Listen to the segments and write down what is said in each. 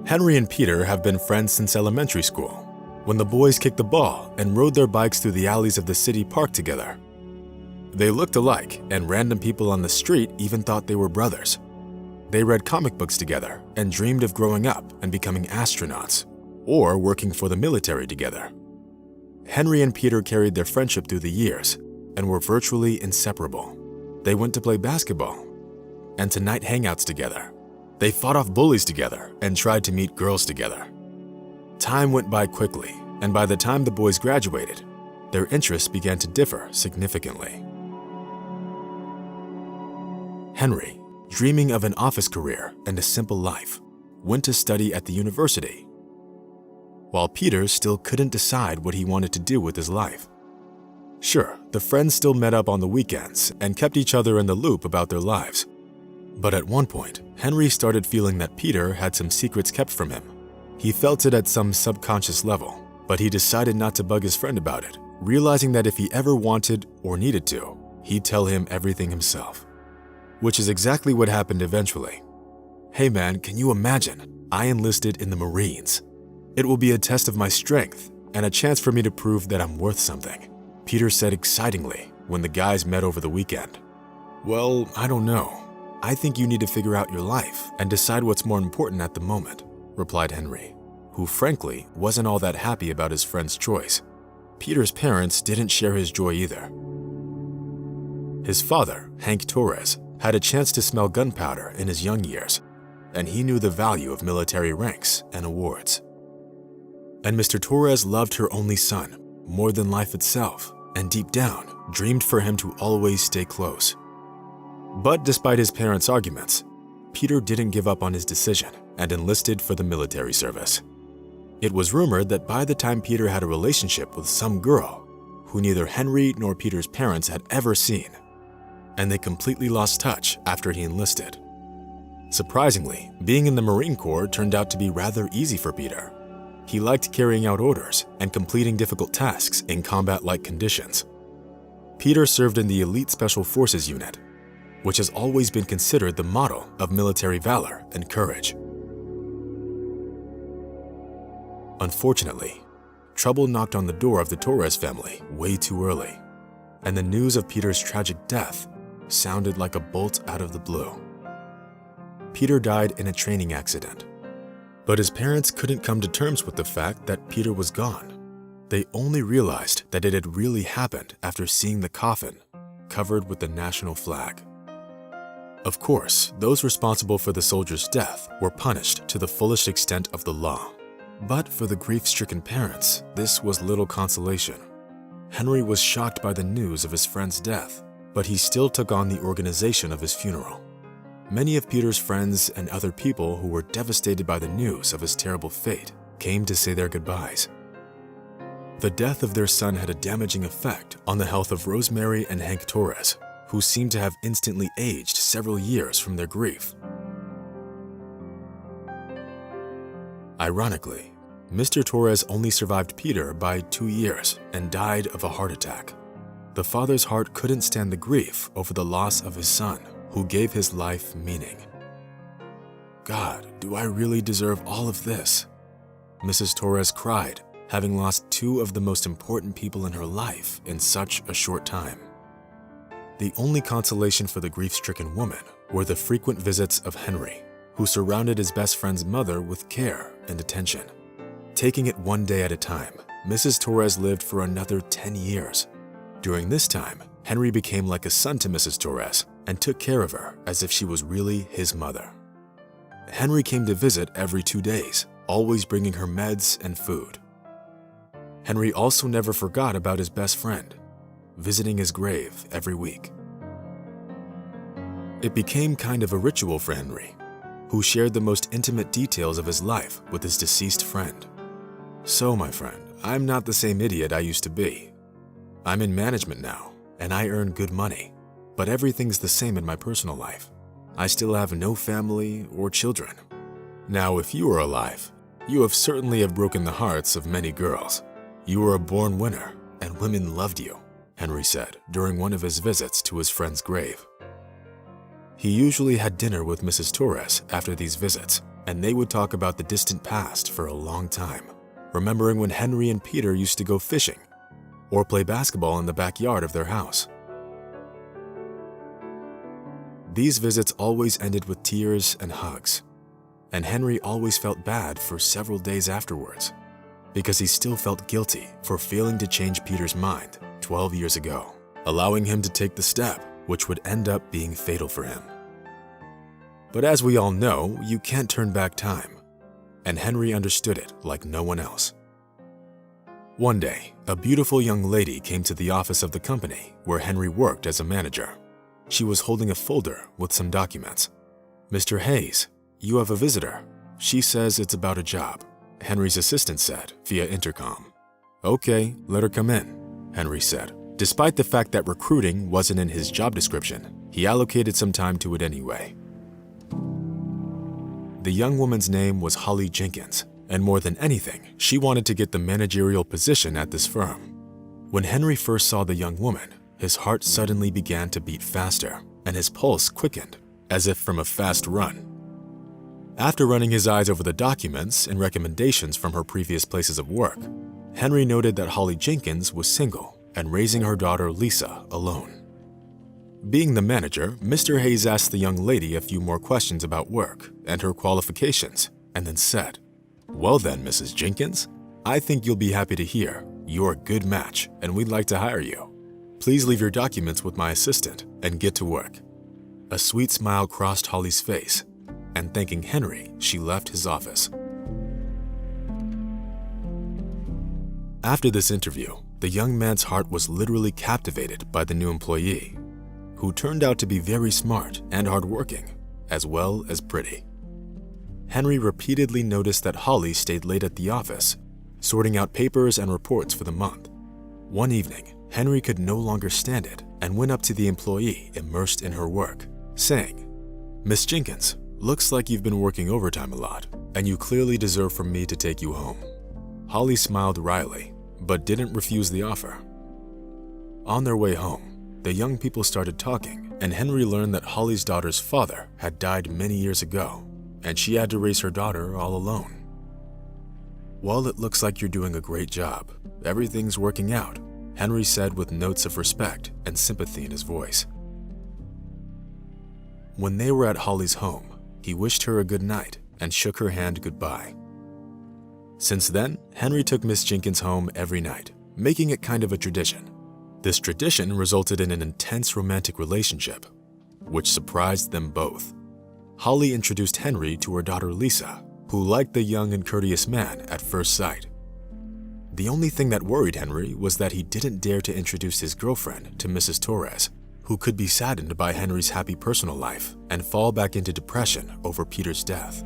Henry and Peter have been friends since elementary school, when the boys kicked the ball and rode their bikes through the alleys of the city park together. They looked alike, and random people on the street even thought they were brothers. They read comic books together and dreamed of growing up and becoming astronauts, or working for the military together. Henry and Peter carried their friendship through the years and were virtually inseparable. They went to play basketball and to night hangouts together. They fought off bullies together and tried to meet girls together. Time went by quickly, and by the time the boys graduated, their interests began to differ significantly. Henry, dreaming of an office career and a simple life, went to study at the university, while Peter still couldn't decide what he wanted to do with his life. Sure, the friends still met up on the weekends and kept each other in the loop about their lives. But at one point, Henry started feeling that Peter had some secrets kept from him. He felt it at some subconscious level, but he decided not to bug his friend about it, realizing that if he ever wanted or needed to, he'd tell him everything himself. Which is exactly what happened eventually. "Hey man, can you imagine? I enlisted in the Marines. It will be a test of my strength and a chance for me to prove that I'm worth something," Peter said excitingly when the guys met over the weekend. "Well, I don't know. I think you need to figure out your life and decide what's more important at the moment," replied Henry, who frankly wasn't all that happy about his friend's choice. Peter's parents didn't share his joy either. His father, Hank Torres, had a chance to smell gunpowder in his young years, and he knew the value of military ranks and awards. And Mr. Torres loved her only son more than life itself, and deep down dreamed for him to always stay close. But despite his parents' arguments, Peter didn't give up on his decision and enlisted for the military service. It was rumored that by the time Peter had a relationship with some girl who neither Henry nor Peter's parents had ever seen, and they completely lost touch after he enlisted. Surprisingly, being in the Marine Corps turned out to be rather easy for Peter. He liked carrying out orders and completing difficult tasks in combat-like conditions. Peter served in the Elite Special Forces unit, which has always been considered the model of military valor and courage. Unfortunately, trouble knocked on the door of the Torres family way too early, and the news of Peter's tragic death sounded like a bolt out of the blue. Peter died in a training accident, but his parents couldn't come to terms with the fact that Peter was gone. They only realized that it had really happened after seeing the coffin covered with the national flag. Of course, those responsible for the soldier's death were punished to the fullest extent of the law. But for the grief-stricken parents, this was little consolation. Henry was shocked by the news of his friend's death, but he still took on the organization of his funeral. Many of Peter's friends and other people who were devastated by the news of his terrible fate came to say their goodbyes. The death of their son had a damaging effect on the health of Rosemary and Hank Torres, who seemed to have instantly aged several years from their grief. Ironically, Mr. Torres only survived Peter by 2 years and died of a heart attack. The father's heart couldn't stand the grief over the loss of his son, who gave his life meaning. "God, do I really deserve all of this?" Mrs. Torres cried, having lost 2 of the most important people in her life in such a short time. The only consolation for the grief-stricken woman were the frequent visits of Henry, who surrounded his best friend's mother with care and attention. Taking it one day at a time, Mrs. Torres lived for another 10 years. During this time, Henry became like a son to Mrs. Torres and took care of her as if she was really his mother. Henry came to visit every 2 days, always bringing her meds and food. Henry also never forgot about his best friend, visiting his grave every week. It became kind of a ritual for Henry, who shared the most intimate details of his life with his deceased friend. "So, my friend, I'm not the same idiot I used to be. I'm in management now, and I earn good money, but everything's the same in my personal life. I still have no family or children. Now, if you are alive, you have certainly broken the hearts of many girls. You were a born winner, and women loved you," Henry said during one of his visits to his friend's grave. He usually had dinner with Mrs. Torres after these visits, and they would talk about the distant past for a long time, remembering when Henry and Peter used to go fishing or play basketball in the backyard of their house. These visits always ended with tears and hugs, and Henry always felt bad for several days afterwards because he still felt guilty for failing to change Peter's mind 12 years ago, allowing him to take the step which would end up being fatal for him. But as we all know, you can't turn back time, and Henry understood it like no one else. One day, a beautiful young lady came to the office of the company where Henry worked as a manager. She was holding a folder with some documents. "Mr. Hayes, you have a visitor. She says it's about a job," Henry's assistant said via intercom. "Okay, let her come in," Henry said. Despite the fact that recruiting wasn't in his job description, he allocated some time to it anyway. The young woman's name was Holly Jenkins, and more than anything, she wanted to get the managerial position at this firm. When Henry first saw the young woman, his heart suddenly began to beat faster, and his pulse quickened, as if from a fast run. After running his eyes over the documents and recommendations from her previous places of work, Henry noted that Holly Jenkins was single and raising her daughter Lisa alone. Being the manager, Mr. Hayes asked the young lady a few more questions about work and her qualifications, and then said, "Well then, Mrs. Jenkins, I think you'll be happy to hear you're a good match and we'd like to hire you. Please leave your documents with my assistant and get to work." A sweet smile crossed Holly's face, and thanking Henry, she left his office. After this interview, the young man's heart was literally captivated by the new employee, who turned out to be very smart and hardworking, as well as pretty. Henry repeatedly noticed that Holly stayed late at the office, sorting out papers and reports for the month. One evening, Henry could no longer stand it and went up to the employee immersed in her work, saying, "Miss Jenkins, looks like you've been working overtime a lot, and you clearly deserve for me to take you home." Holly smiled wryly, but didn't refuse the offer. On their way home, the young people started talking, and Henry learned that Holly's daughter's father had died many years ago, and she had to raise her daughter all alone. "Well, it looks like you're doing a great job. Everything's working out," Henry said with notes of respect and sympathy in his voice. When they were at Holly's home, he wished her a good night and shook her hand goodbye. Since then, Henry took Miss Jenkins home every night, making it kind of a tradition. This tradition resulted in an intense romantic relationship, which surprised them both. Holly introduced Henry to her daughter Lisa, who liked the young and courteous man at first sight. The only thing that worried Henry was that he didn't dare to introduce his girlfriend to Mrs. Torres, who could be saddened by Henry's happy personal life and fall back into depression over Peter's death.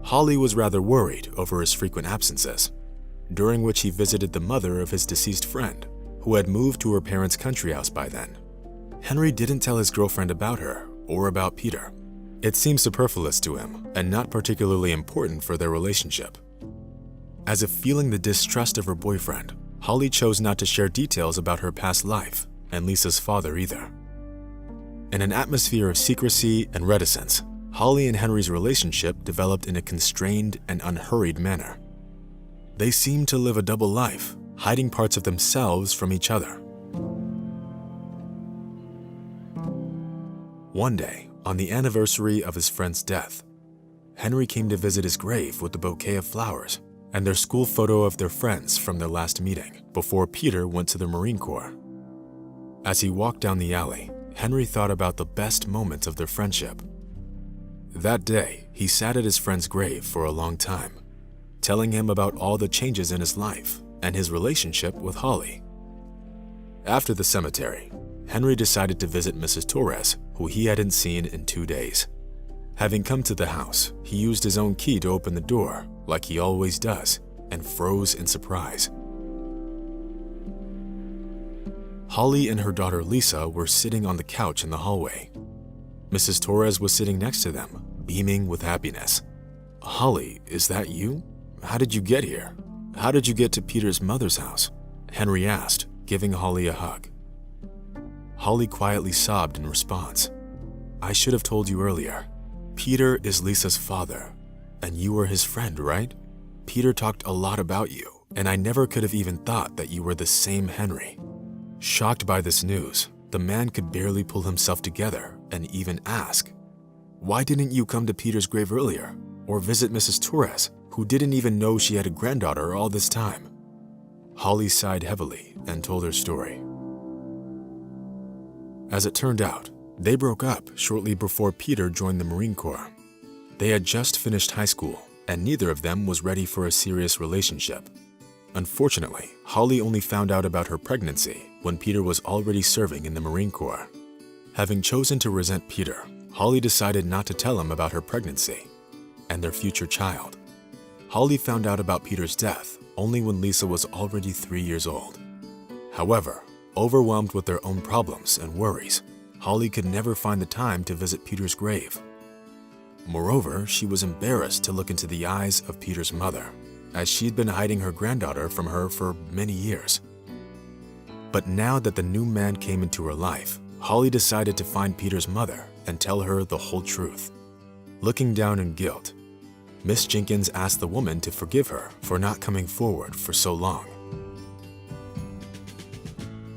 Holly was rather worried over his frequent absences, during which he visited the mother of his deceased friend, who had moved to her parents' country house by then. Henry didn't tell his girlfriend about her or about Peter. It seemed superfluous to him and not particularly important for their relationship. As if feeling the distrust of her boyfriend, Holly chose not to share details about her past life and Lisa's father either. In an atmosphere of secrecy and reticence, Holly and Henry's relationship developed in a constrained and unhurried manner. They seemed to live a double life, hiding parts of themselves from each other. One day, on the anniversary of his friend's death, Henry came to visit his grave with a bouquet of flowers and their school photo of their friends from their last meeting before Peter went to the Marine Corps. As he walked down the alley, Henry thought about the best moments of their friendship. That day, he sat at his friend's grave for a long time, telling him about all the changes in his life and his relationship with Holly. After the cemetery, Henry decided to visit Mrs. Torres, who he hadn't seen in 2 days. Having come to the house, he used his own key to open the door, like he always does, and froze in surprise. Holly and her daughter Lisa were sitting on the couch in the hallway. Mrs. Torres was sitting next to them, beaming with happiness. "Holly, is that you? How did you get here? How did you get to Peter's mother's house?" Henry asked, giving Holly a hug. Holly quietly sobbed in response. "I should have told you earlier. Peter is Lisa's father, and you were his friend, right? Peter talked a lot about you, and I never could have even thought that you were the same Henry." Shocked by this news, the man could barely pull himself together and even ask, "Why didn't you come to Peter's grave earlier, or visit Mrs. Torres, who didn't even know she had a granddaughter all this time?" Holly sighed heavily and told her story. As it turned out, they broke up shortly before Peter joined the Marine Corps. They had just finished high school, and neither of them was ready for a serious relationship. Unfortunately, Holly only found out about her pregnancy when Peter was already serving in the Marine Corps. Having chosen to resent Peter, Holly decided not to tell him about her pregnancy and their future child. Holly found out about Peter's death only when Lisa was already 3 years old. However, overwhelmed with their own problems and worries, Holly could never find the time to visit Peter's grave. Moreover, she was embarrassed to look into the eyes of Peter's mother, as she'd been hiding her granddaughter from her for many years. But now that the new man came into her life, Holly decided to find Peter's mother and tell her the whole truth. Looking down in guilt, Miss Jenkins asked the woman to forgive her for not coming forward for so long.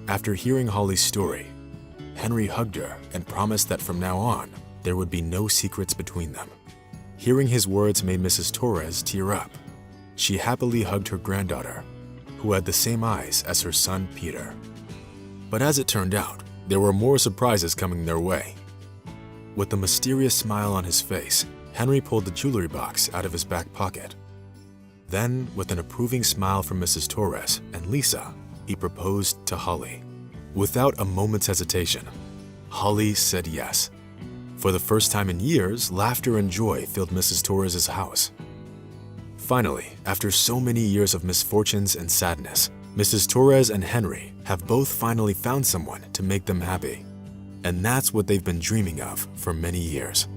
After hearing Holly's story, Henry hugged her and promised that from now on, there would be no secrets between them. Hearing his words made Mrs. Torres tear up. She happily hugged her granddaughter, who had the same eyes as her son Peter. But as it turned out, there were more surprises coming their way. With a mysterious smile on his face, Henry pulled the jewelry box out of his back pocket. Then, with an approving smile from Mrs. Torres and Lisa, he proposed to Holly. Without a moment's hesitation, Holly said yes. For the first time in years, laughter and joy filled Mrs. Torres' house. Finally, after so many years of misfortunes and sadness, Mrs. Torres and Henry have both finally found someone to make them happy. And that's what they've been dreaming of for many years.